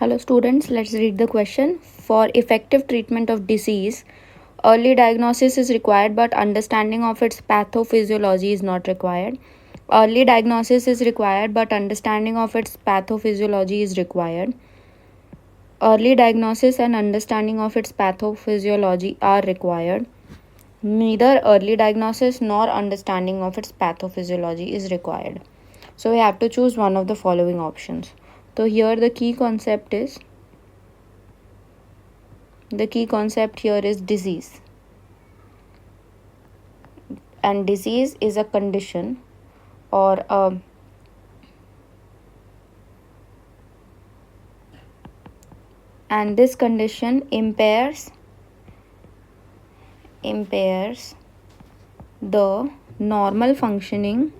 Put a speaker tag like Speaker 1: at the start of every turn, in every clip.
Speaker 1: Hello students, let's read the question. For effective treatment of disease, early diagnosis is required but understanding of its pathophysiology is not required. Early diagnosis is required but understanding of its pathophysiology is required. Early diagnosis and understanding of its pathophysiology are required. Neither early diagnosis nor understanding of its pathophysiology is required. So we have to choose one of the following options. So here the key concept here is disease. And disease is a condition or and this condition impairs the normal functioning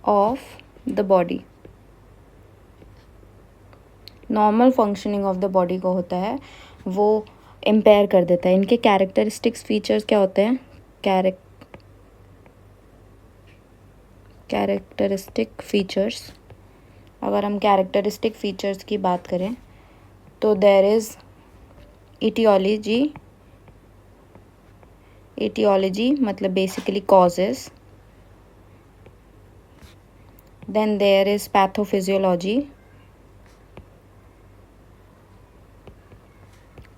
Speaker 1: of the body. Normal functioning of the body को होता है वो empire कर देता है. इनके characteristics features क्या होते हैं? कैरेक्टरिस्टिक फीचर्स, अगर हम कैरेक्टरिस्टिक फीचर्स की बात करें तो देयर इज़ etiology मतलब basically causes. Then there is pathophysiology.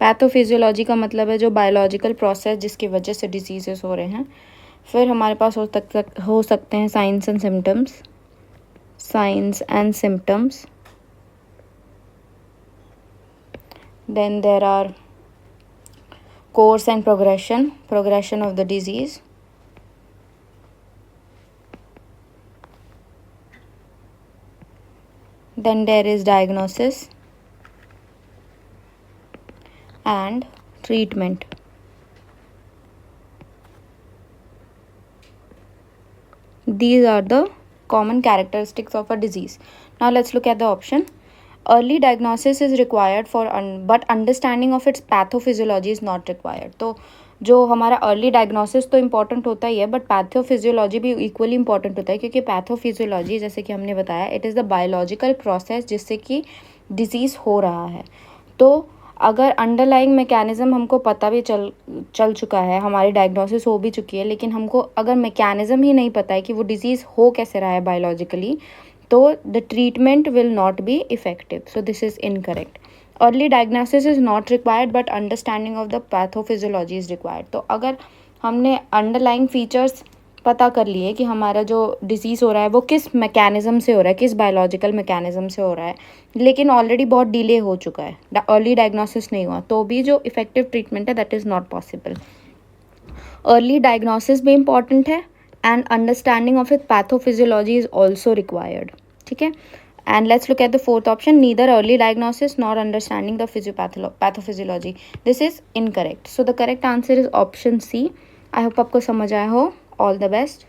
Speaker 1: Pathophysiology का मतलब है जो बायोलॉजिकल प्रोसेस जिसकी वजह से डिजीजेस हो रहे हैं. फिर हमारे पास हो सकते हैं signs and symptoms. Then there are course and progression of the disease. Then there is diagnosis and treatment. These are the common characteristics of a disease. Now let's look at the option. Early diagnosis is required but understanding of its pathophysiology is not required. तो जो हमारा early diagnosis तो important होता ही है but pathophysiology भी equally important होता है क्योंकि पैथोफिजियोलॉजी जैसे कि हमने बताया it is the biological process जिससे कि डिजीज़ हो रहा है. तो अगर अंडरलाइंग मैकेनिज़्म हमको पता भी चल चुका है, हमारी डायग्नोसिस हो भी चुकी है, लेकिन हमको अगर मैकेनिज़्म ही नहीं पता है कि वो डिजीज़ हो कैसे रहा है बायोलॉजिकली, तो the treatment will not be effective. So this is incorrect. Early diagnosis is not required but understanding of the pathophysiology is required. तो अगर हमने अंडरलाइंग फीचर्स पता कर लिए कि हमारा जो डिजीज़ हो रहा है वो किस मैकेनिज़्म से हो रहा है, किस बायोलॉजिकल मैकेनिज़्म से हो रहा है, लेकिन ऑलरेडी बहुत डिले हो चुका है, अर्ली डायग्नोसिस नहीं हुआ, तो भी जो इफेक्टिव ट्रीटमेंट है that is not possible. Early diagnosis भी इम्पॉर्टेंट है and understanding of its pathophysiology is also required. ठीक है. And let's look at the fourth option. Neither early diagnosis nor understanding the pathophysiology. This is incorrect. So the correct answer is option C. I hope आपको समझ आया हो. All the best.